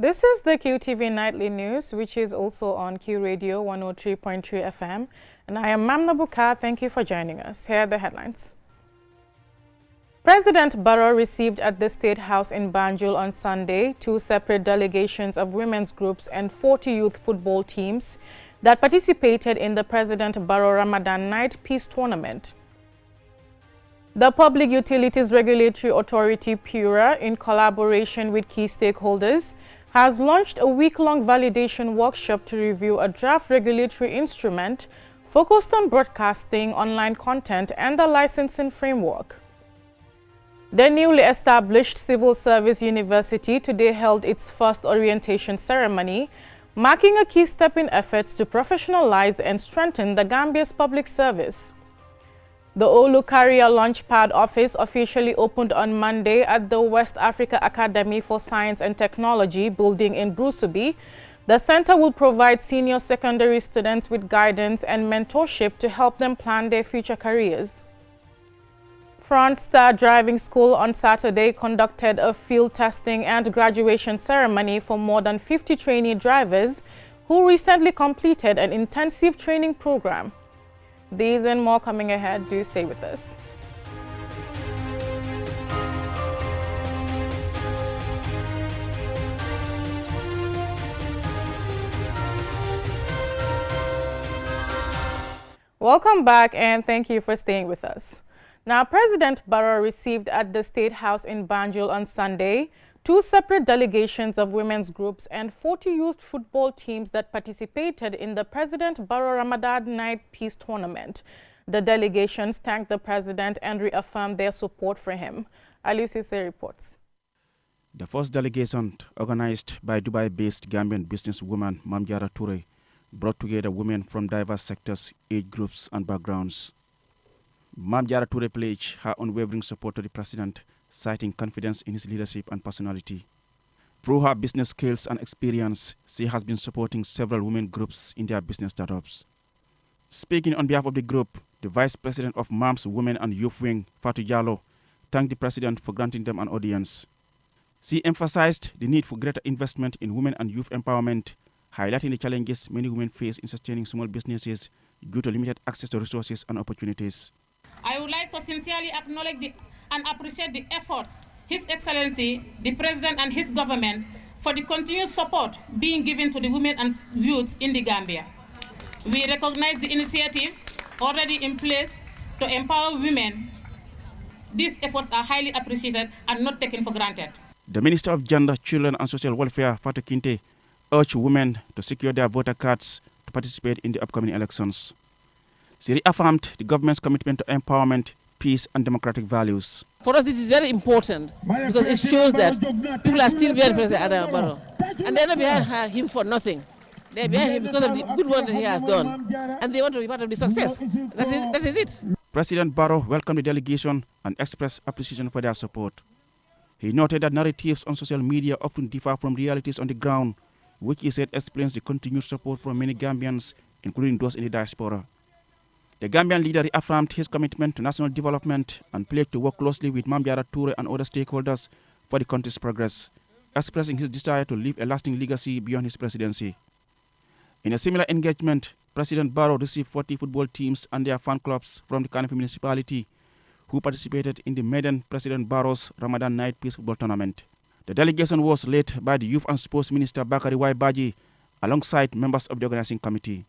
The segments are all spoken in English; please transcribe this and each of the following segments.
This is the Qtv Nightly News, which is also on Q Radio 103.3 FM. And I am Mamna Bukar. Thank you for joining us. Here are the headlines. President Barrow received at the State House in Banjul on Sunday 2 separate delegations of women's groups and 40 youth football teams that participated in the President Barrow Ramadan Night Peace Tournament. The Public Utilities Regulatory Authority, PURA, in collaboration with key stakeholders, has launched a week-long validation workshop to review a draft regulatory instrument focused on broadcasting, online content, and the licensing framework. The newly established Civil Service University today held its first orientation ceremony, marking a key step in efforts to professionalize and strengthen the Gambia's public service. The Olu Career Launchpad office officially opened on Monday at the West Africa Academy for Science and Technology building in Brusubi. The center will provide senior secondary students with guidance and mentorship to help them plan their future careers. Front Star Driving School on Saturday conducted a field testing and graduation ceremony for more than 50 trainee drivers who recently completed an intensive training program. These and more coming ahead. Do stay with us. Welcome back and thank you for staying with us. Now, President Barrow received at the State House in Banjul on Sunday 2 separate delegations of women's groups and 40 youth football teams that participated in the President Barrow Ramadan Night Peace Tournament. The delegations thanked the president and reaffirmed their support for him. Aliou Cissé reports. The first delegation, organized by Dubai-based Gambian businesswoman Mamjara Toure, brought together women from diverse sectors, age groups and backgrounds. Mamjara Toure pledged her unwavering support to the president, citing confidence in his leadership and personality. Through her business skills and experience, she has been supporting several women groups in their business startups. Speaking on behalf of the group, the Vice President of MAM's Women and Youth Wing, Fatou Jallow, thanked the president for granting them an audience. She emphasized the need for greater investment in women and youth empowerment, highlighting the challenges many women face in sustaining small businesses due to limited access to resources and opportunities. I would like to sincerely acknowledge and appreciate the efforts His Excellency, the President and his government for the continued support being given to the women and youths in the Gambia. We recognize the initiatives already in place to empower women. These efforts are highly appreciated and not taken for granted. The Minister of Gender, Children and Social Welfare, Fatou Kinte, urged women to secure their voter cards to participate in the upcoming elections. She reaffirmed the government's commitment to empowerment, peace and democratic values. For us, this is very important because it shows that people are still behind President Adama Barrow. And they're not behind him for nothing. They're behind him because of the good work that he has done. And they want to be part of the success. That is it. President Barrow welcomed the delegation and expressed appreciation for their support. He noted that narratives on social media often differ from realities on the ground, which he said explains the continued support from many Gambians, including those in the diaspora. The Gambian leader reaffirmed his commitment to national development and pledged to work closely with Mamjara Toure and other stakeholders for the country's progress, expressing his desire to leave a lasting legacy beyond his presidency. In a similar engagement, President Barrow received 40 football teams and their fan clubs from the Kanifi municipality who participated in the maiden President Barrow's Ramadan Night Peace Football Tournament. The delegation was led by the Youth and Sports Minister Bakari Waibaji alongside members of the organizing committee.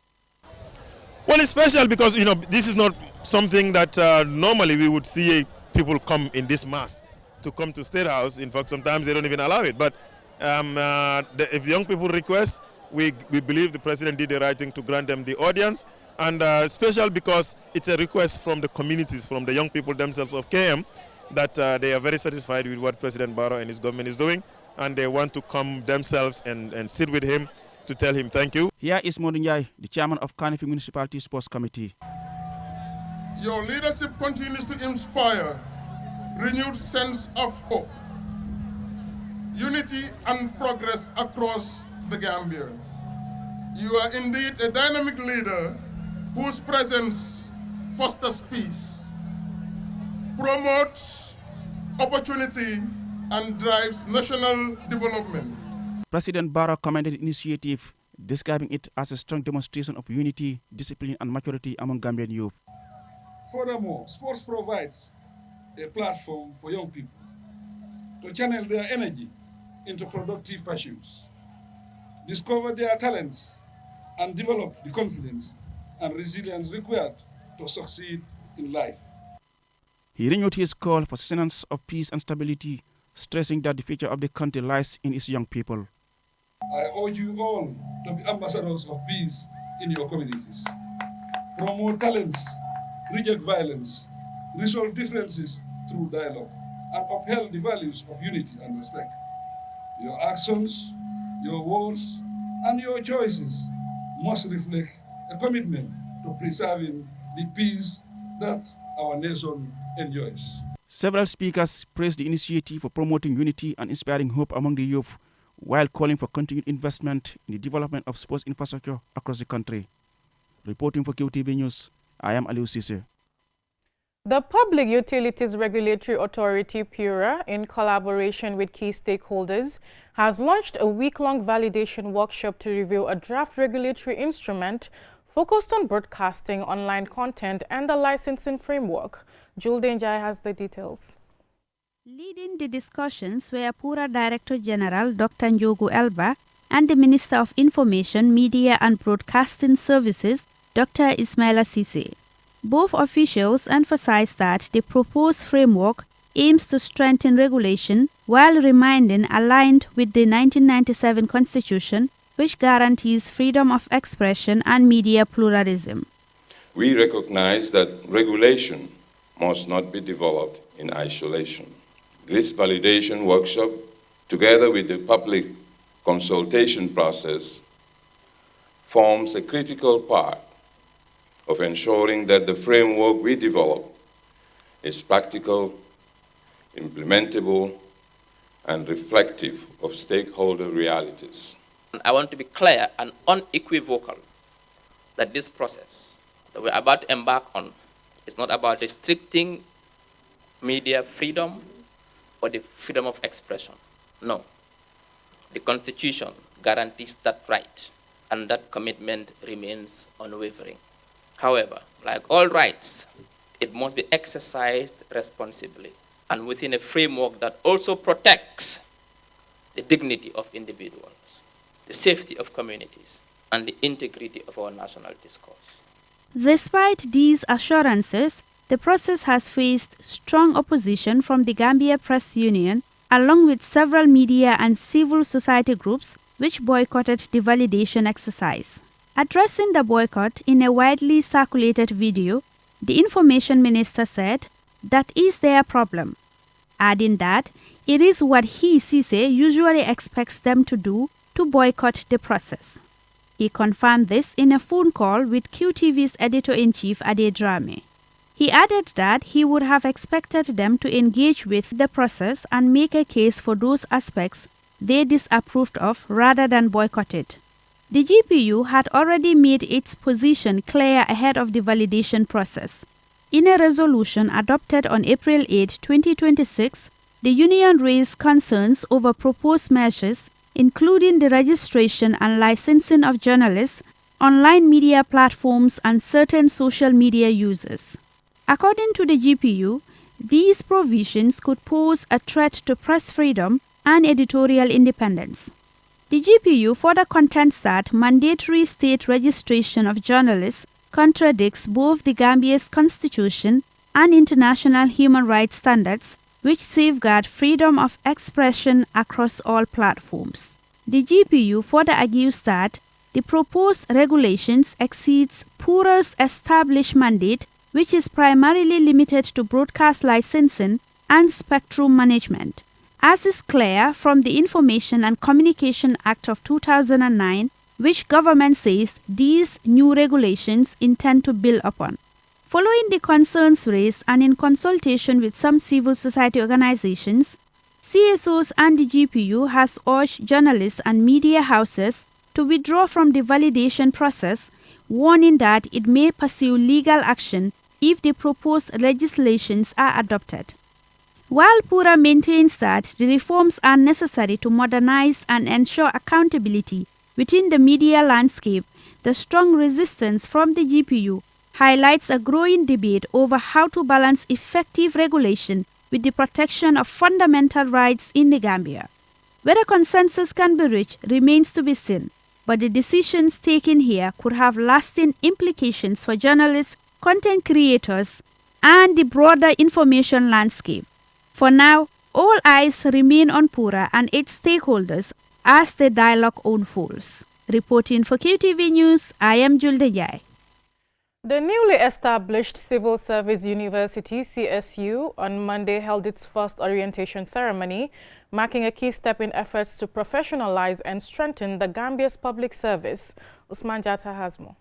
Well, it's special because, this is not something that normally we would see people come in this mass to come to State House. In fact, sometimes they don't even allow it. But if the young people request, we believe the president did the right thing to grant them the audience. And special because it's a request from the communities, from the young people themselves of KM, that they are very satisfied with what President Barrow and his government is doing. And they want to come themselves and sit with him to tell him thank you. Here is Modunjai, the chairman of Kanifi Municipality Sports Committee. Your leadership continues to inspire renewed sense of hope, unity and progress across the Gambia. You are indeed a dynamic leader whose presence fosters peace, promotes opportunity and drives national development. President Barrow commended the initiative, describing it as a strong demonstration of unity, discipline and maturity among Gambian youth. Furthermore, sports provides a platform for young people to channel their energy into productive pursuits, discover their talents, and develop the confidence and resilience required to succeed in life. He renewed his call for sustenance of peace and stability, stressing that the future of the country lies in its young people. I urge you all to be ambassadors of peace in your communities. Promote talents, reject violence, resolve differences through dialogue, and upheld the values of unity and respect. Your actions, your words, and your choices must reflect a commitment to preserving the peace that our nation enjoys. Several speakers praised the initiative for promoting unity and inspiring hope among the youth, while calling for continued investment in the development of sports infrastructure across the country. Reporting for Qtv News, I am Aliu Sise. The Public Utilities Regulatory Authority, PURA, in collaboration with key stakeholders, has launched a week-long validation workshop to review a draft regulatory instrument focused on broadcasting online content and the licensing framework. Jul Denjai has the details. Leading the discussions were PURA Director General Dr. Njogu Elba and the Minister of Information, Media and Broadcasting Services, Dr. Ismaila Sise. Both officials emphasized that the proposed framework aims to strengthen regulation while remaining aligned with the 1997 Constitution, which guarantees freedom of expression and media pluralism. We recognize that regulation must not be developed in isolation. This validation workshop, together with the public consultation process, forms a critical part of ensuring that the framework we develop is practical, implementable, and reflective of stakeholder realities. I want to be clear and unequivocal that this process that we're about to embark on is not about restricting media freedom or the freedom of expression. No. The Constitution guarantees that right, and that commitment remains unwavering. However, like all rights, it must be exercised responsibly and within a framework that also protects the dignity of individuals, the safety of communities, and the integrity of our national discourse. Despite these assurances, the process has faced strong opposition from the Gambia Press Union, along with several media and civil society groups which boycotted the validation exercise. Addressing the boycott in a widely circulated video, the Information Minister said that is their problem, adding that it is what he, Sise, usually expects them to do to boycott the process. He confirmed this in a phone call with QTV's editor-in-chief Ade Drame. He added that he would have expected them to engage with the process and make a case for those aspects they disapproved of rather than boycott it. The GPU had already made its position clear ahead of the validation process. In a resolution adopted on April 8, 2026, the union raised concerns over proposed measures, including the registration and licensing of journalists, online media platforms, and certain social media users. According to the GPU, these provisions could pose a threat to press freedom and editorial independence. The GPU further contends that mandatory state registration of journalists contradicts both the Gambia's constitution and international human rights standards, which safeguard freedom of expression across all platforms. The GPU further argues that the proposed regulations exceeds PURA's established mandate, which is primarily limited to broadcast licensing and spectrum management. As is clear from the Information and Communication Act of 2009, which government says these new regulations intend to build upon. Following the concerns raised and in consultation with some civil society organizations, CSOs and the GPU has urged journalists and media houses to withdraw from the validation process, warning that it may pursue legal action if the proposed legislations are adopted. While Pura maintains that the reforms are necessary to modernize and ensure accountability within the media landscape, the strong resistance from the GPU highlights a growing debate over how to balance effective regulation with the protection of fundamental rights in the Gambia. Whether consensus can be reached remains to be seen, but the decisions taken here could have lasting implications for journalists, content creators, and the broader information landscape. For now, all eyes remain on Pura and its stakeholders as the dialogue unfolds. Reporting for Qtv News, I am Julde Jai. The newly established Civil Service University, CSU, on Monday held its first orientation ceremony, marking a key step in efforts to professionalize and strengthen the Gambia's public service. Usman Jata has more.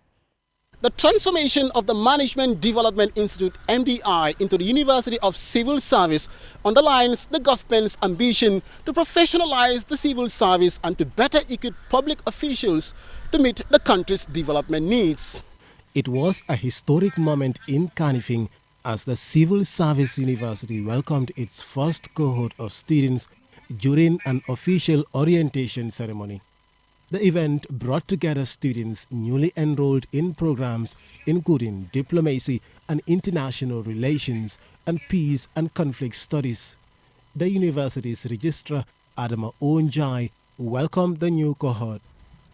The transformation of the Management Development Institute, MDI, into the University of Civil Service underlines the government's ambition to professionalize the civil service and to better equip public officials to meet the country's development needs. It was a historic moment in Kanifing as the Civil Service University welcomed its first cohort of students during an official orientation ceremony. The event brought together students newly enrolled in programs including diplomacy and international relations and peace and conflict studies. The university's registrar, Adama Onjai, welcomed the new cohort.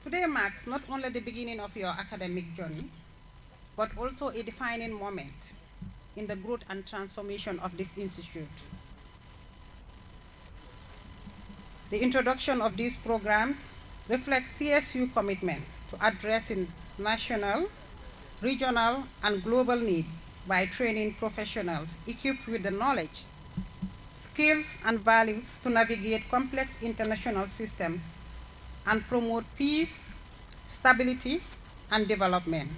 Today marks not only the beginning of your academic journey, but also a defining moment in the growth and transformation of this institute. The introduction of these programs reflects CSU commitment to addressing national, regional, and global needs by training professionals equipped with the knowledge, skills, and values to navigate complex international systems and promote peace, stability, and development.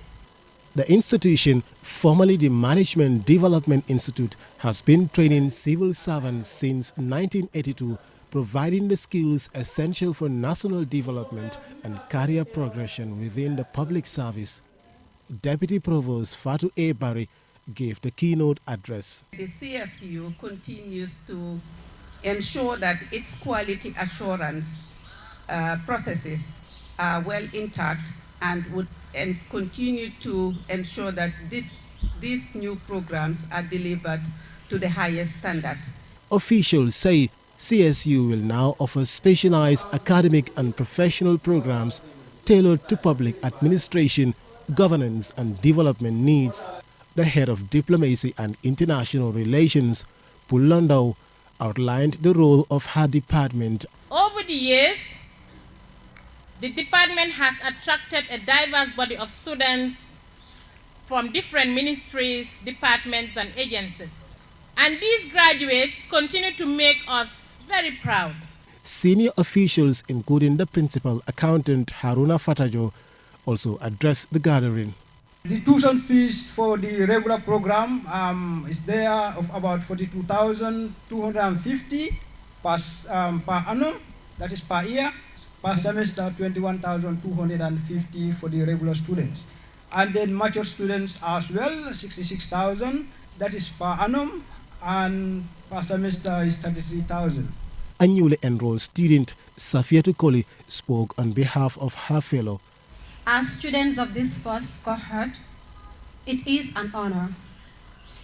The institution, formerly the Management Development Institute, has been training civil servants since 1982, providing the skills essential for national development and career progression within the public service. Deputy Provost Fatu A. Barry gave the keynote address. The CSU continues to ensure that its quality assurance processes are well intact and would continue to ensure that these new programs are delivered to the highest standard. Officials say CSU will now offer specialized academic and professional programs tailored to public administration, governance and development needs. The head of diplomacy and international relations, Pulandau, outlined the role of her department. Over the years, the department has attracted a diverse body of students from different ministries, departments, and agencies. And these graduates continue to make us very proud. Senior officials, including the principal accountant Haruna Fatajo, also addressed the gathering. The tuition fees for the regular program is there of about 42,250 per annum, that is per year. Per semester, 21,250 for the regular students. And then mature students as well, 66,000, that is per annum, and per semester is 33,000. A newly enrolled student, Safia Tukoli, spoke on behalf of her fellow. As students of this first cohort, it is an honor,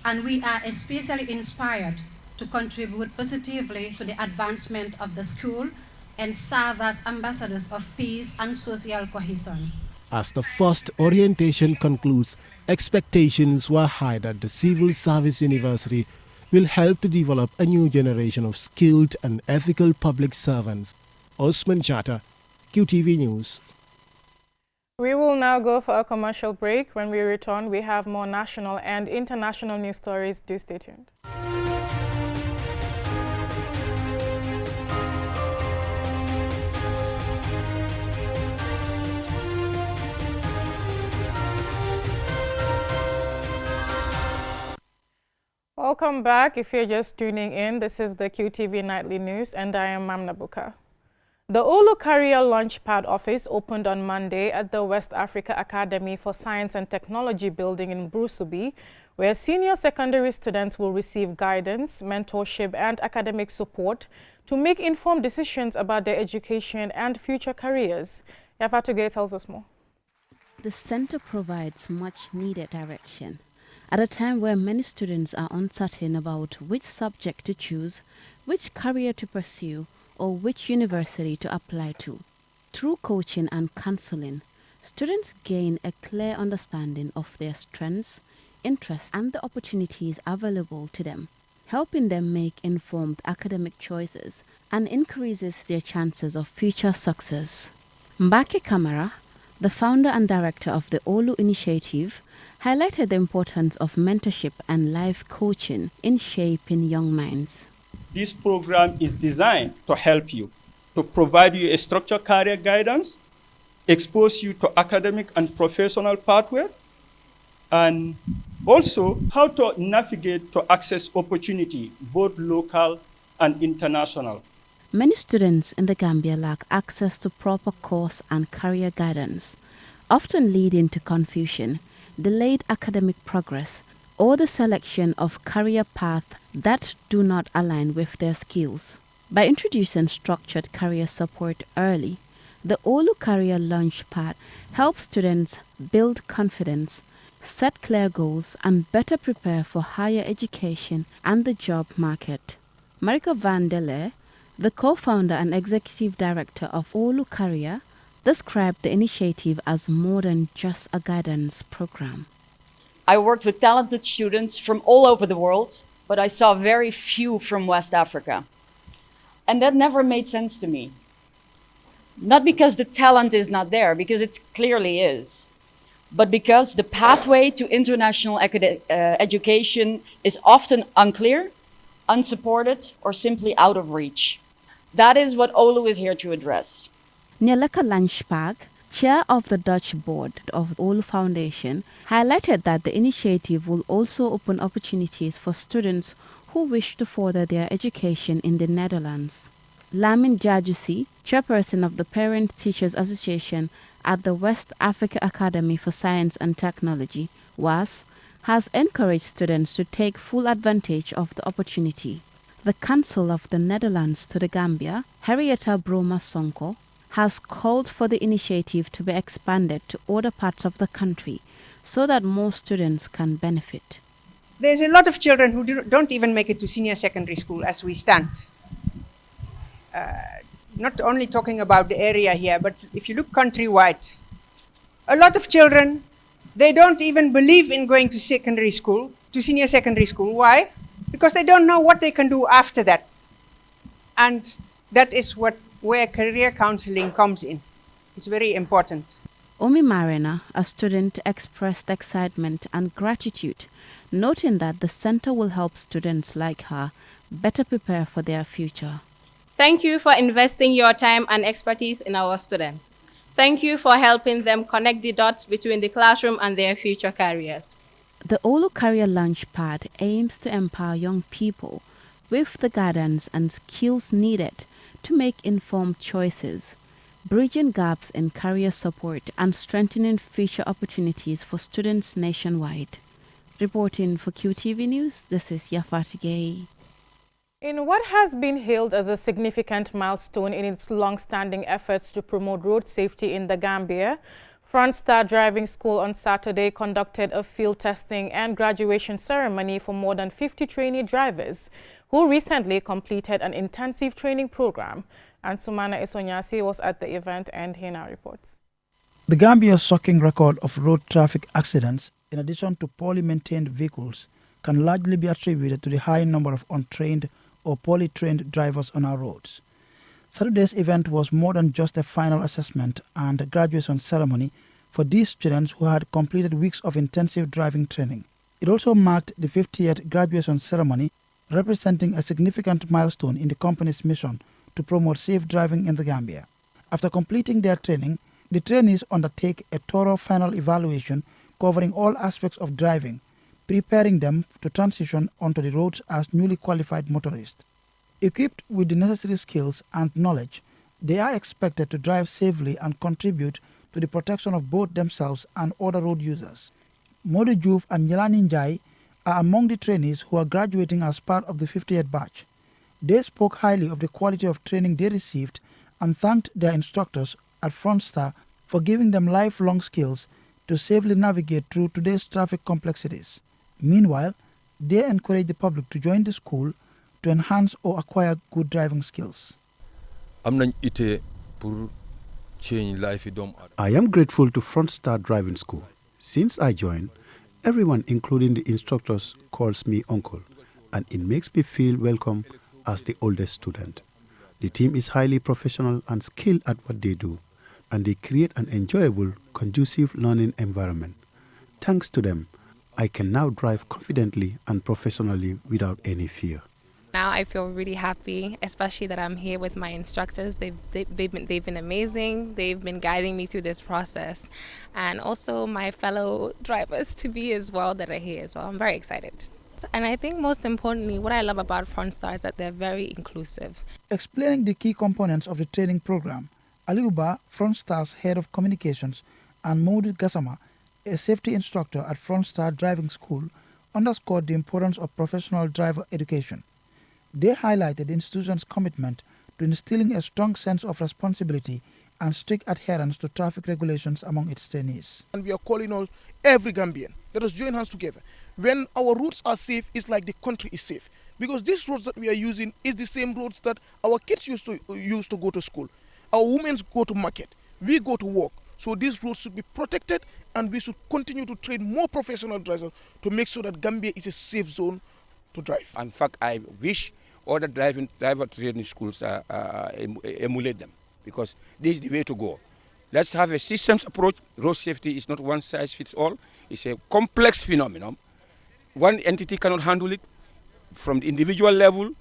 and we are especially inspired to contribute positively to the advancement of the school and serve as ambassadors of peace and social cohesion. As the first orientation concludes, expectations were high that the Civil Service University will help to develop a new generation of skilled and ethical public servants. Osman Jata, QTV News. We will now go for a commercial break. When we return, we have more national and international news stories. Do stay tuned. Welcome back. If you're just tuning in, this is the Qtv Nightly News, and I am Mamna Buka. The Olu Career Launchpad office opened on Monday at the West Africa Academy for Science and Technology building in Brusubi, where senior secondary students will receive guidance, mentorship, and academic support to make informed decisions about their education and future careers. Yafatugay tells us more. The center provides much needed direction at a time where many students are uncertain about which subject to choose, which career to pursue, or which university to apply to. Through coaching and counseling, students gain a clear understanding of their strengths, interests, and the opportunities available to them, helping them make informed academic choices and increases their chances of future success. Mbake Kamara, the founder and director of the Olu Initiative, highlighted the importance of mentorship and life coaching in shaping young minds. This program is designed to help you, to provide you a structured career guidance, expose you to academic and professional pathway, and also how to navigate to access opportunity, both local and international. Many students in the Gambia lack access to proper course and career guidance, often leading to confusion, delayed academic progress, or the selection of career paths that do not align with their skills. By introducing structured career support early, the Olu Career Launchpad helps students build confidence, set clear goals, and better prepare for higher education and the job market. Marika Van Dele, the co-founder and executive director of Olu Career, described the initiative as more than just a guidance program. I worked with talented students from all over the world, but I saw very few from West Africa. And that never made sense to me. Not because the talent is not there, because it clearly is, but because the pathway to international education is often unclear, unsupported, or simply out of reach. That is what Olu is here to address. Njeleka Lanspag, chair of the Dutch board of the Olu Foundation, highlighted that the initiative will also open opportunities for students who wish to further their education in the Netherlands. Lamin Jajusi, chairperson of the Parent Teachers Association at the West Africa Academy for Science and Technology, WAS, has encouraged students to take full advantage of the opportunity. The Council of the Netherlands to the Gambia, Henrietta Broma Sonko, has called for the initiative to be expanded to other parts of the country so that more students can benefit. There's a lot of children who don't even make it to senior secondary school as we stand. Not only talking about the area here, but if you look countrywide, a lot of children, they don't even believe in going to secondary school, to senior secondary school. Why? Because they don't know what they can do after that. And that is where career counseling comes in. It's very important. Omi Marina, a student, expressed excitement and gratitude, noting that the center will help students like her better prepare for their future. Thank you for investing your time and expertise in our students. Thank you for helping them connect the dots between the classroom and their future careers. The Olu Career Launchpad aims to empower young people with the guidance and skills needed to make informed choices, bridging gaps in career support and strengthening future opportunities for students nationwide. Reporting for QTV News, this is Yafatigay. In what has been hailed as a significant milestone in its long-standing efforts to promote road safety in the Gambia, Front Star Driving School on Saturday conducted a field testing and graduation ceremony for more than 50 trainee drivers who recently completed an intensive training program. And Sumana Isonyasi was at the event and he now reports. The Gambia's shocking record of road traffic accidents, in addition to poorly maintained vehicles, can largely be attributed to the high number of untrained or poorly trained drivers on our roads. Saturday's event was more than just a final assessment and graduation ceremony for these students who had completed weeks of intensive driving training. It also marked the 50th graduation ceremony, representing a significant milestone in the company's mission to promote safe driving in the Gambia. After completing their training, the trainees undertake a thorough final evaluation covering all aspects of driving, preparing them to transition onto the roads as newly qualified motorists. Equipped with the necessary skills and knowledge, they are expected to drive safely and contribute to the protection of both themselves and other road users. Modu Juve and Yelani Njai, are among the trainees who are graduating as part of the 50th batch. They spoke highly of the quality of training they received and thanked their instructors at Frontstar for giving them lifelong skills to safely navigate through today's traffic complexities. Meanwhile, they encourage the public to join the school to enhance or acquire good driving skills. I am grateful to Frontstar Driving School. Since I joined, everyone, including the instructors, calls me uncle, and it makes me feel welcome as the oldest student. The team is highly professional and skilled at what they do, and they create an enjoyable, conducive learning environment. Thanks to them, I can now drive confidently and professionally without any fear. Now I feel really happy, especially that I'm here with my instructors. They've been amazing. They've been guiding me through this process, and also my fellow drivers to be as well that are here as well. I'm very excited. And I think most importantly, what I love about Frontstar is that they're very inclusive. Explaining the key components of the training program, Aliuba, Frontstar's head of communications, and Maudit Gassama, a safety instructor at Frontstar Driving School, underscored the importance of professional driver education. They highlighted the institution's commitment to instilling a strong sense of responsibility and strict adherence to traffic regulations among its trainees. And we are calling on every Gambian, let us join hands together. When our roads are safe, it's like the country is safe. Because these roads that we are using is the same roads that our kids used to go to school. Our women go to market. We go to work. So these roads should be protected, and we should continue to train more professional drivers to make sure that Gambia is a safe zone to drive. In fact, I wish all the driver training schools emulate them, because this is the way to go. Let's have a systems approach. Road safety is not one size fits all. It's a complex phenomenon. One entity cannot handle it, from the individual level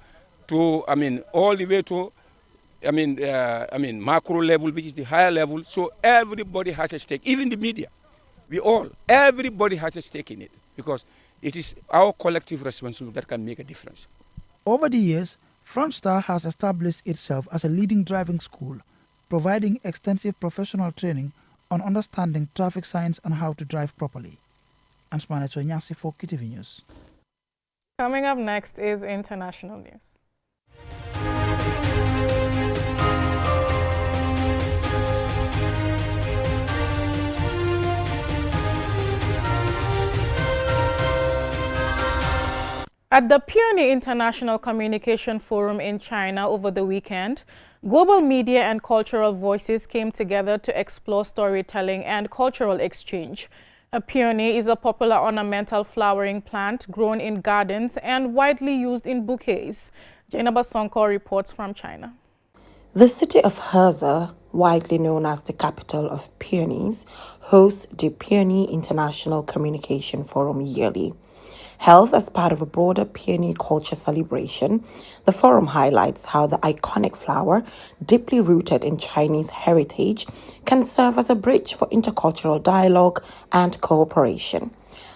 to, all the way to, macro level, which is the higher level. So everybody has a stake, even the media. Everybody has a stake in it, because it is our collective responsibility that can make a difference. Over the years, Frontstar has established itself as a leading driving school, providing extensive professional training on understanding traffic science and how to drive properly. Ansmane Sonyasi for Qtv News. Coming up next is international news. At the Peony International Communication Forum in China over the weekend, global media and cultural voices came together to explore storytelling and cultural exchange. A peony is a popular ornamental flowering plant grown in gardens and widely used in bouquets. Jainaba Sonko reports from China. The city of Heza, widely known as the capital of peonies, hosts the Peony International Communication Forum yearly. Held as part of a broader peony culture celebration, the forum highlights how the iconic flower, deeply rooted in Chinese heritage, can serve as a bridge for intercultural dialogue and cooperation.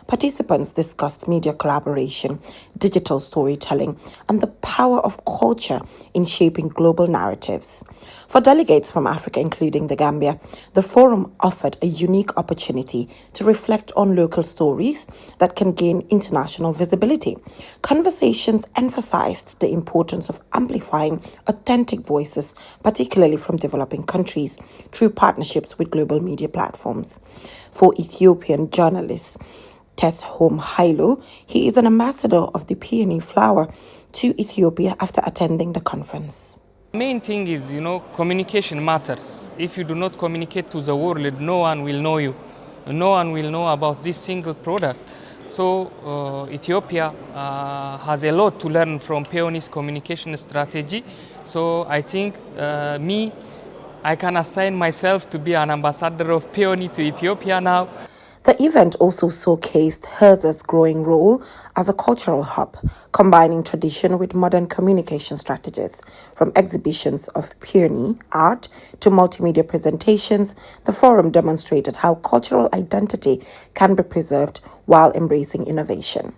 Participants discussed media collaboration, digital storytelling, and the power of culture in shaping global narratives. For delegates from Africa, including the Gambia, the forum offered a unique opportunity to reflect on local stories that can gain international visibility. Conversations emphasized the importance of amplifying authentic voices, particularly from developing countries, through partnerships with global media platforms. For Ethiopian journalists, Teshome Hailo, he is an ambassador of the peony flower to Ethiopia after attending the conference. The main thing is, communication matters. If you do not communicate to the world, no one will know you. No one will know about this single product. So Ethiopia has a lot to learn from Peony's communication strategy. So I think I can assign myself to be an ambassador of Peony to Ethiopia now. The event also showcased Heza's growing role as a cultural hub, combining tradition with modern communication strategies. From exhibitions of peony art to multimedia presentations, the forum demonstrated how cultural identity can be preserved while embracing innovation.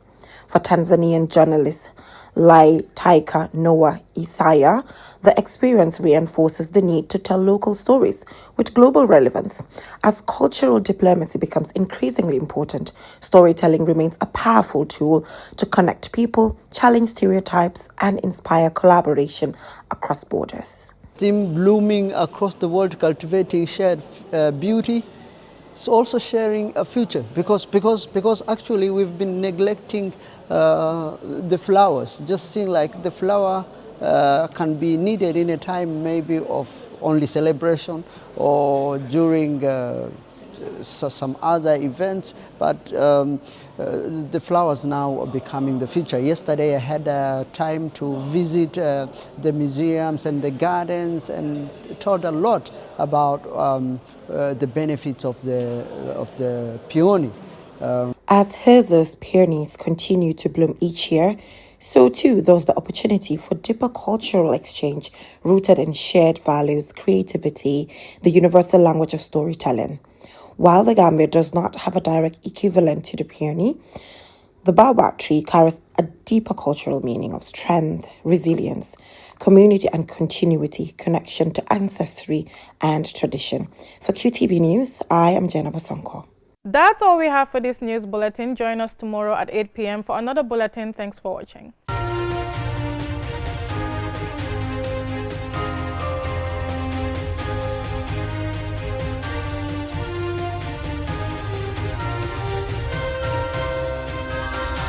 For Tanzanian journalist Lai Taika Noah Isaiah, the experience reinforces the need to tell local stories with global relevance. As cultural diplomacy becomes increasingly important, storytelling remains a powerful tool to connect people, challenge stereotypes, and inspire collaboration across borders. Team blooming across the world, cultivating shared beauty. It's also sharing a future because actually we've been neglecting the flowers. Just seeing like the flower can be needed in a time maybe of only celebration or during some other events, but the flowers now are becoming the future. Yesterday I had time to visit the museums and the gardens and taught a lot about the benefits of the peony. As Herzer's peonies continue to bloom each year, so too there's the opportunity for deeper cultural exchange rooted in shared values, creativity, the universal language of storytelling. While the Gambia does not have a direct equivalent to the peony, the baobab tree carries a deeper cultural meaning of strength, resilience, community and continuity, connection to ancestry and tradition. For QTV News, I am Jenna Basonko. That's all we have for this news bulletin. Join us tomorrow at 8 p.m. for another bulletin. Thanks for watching.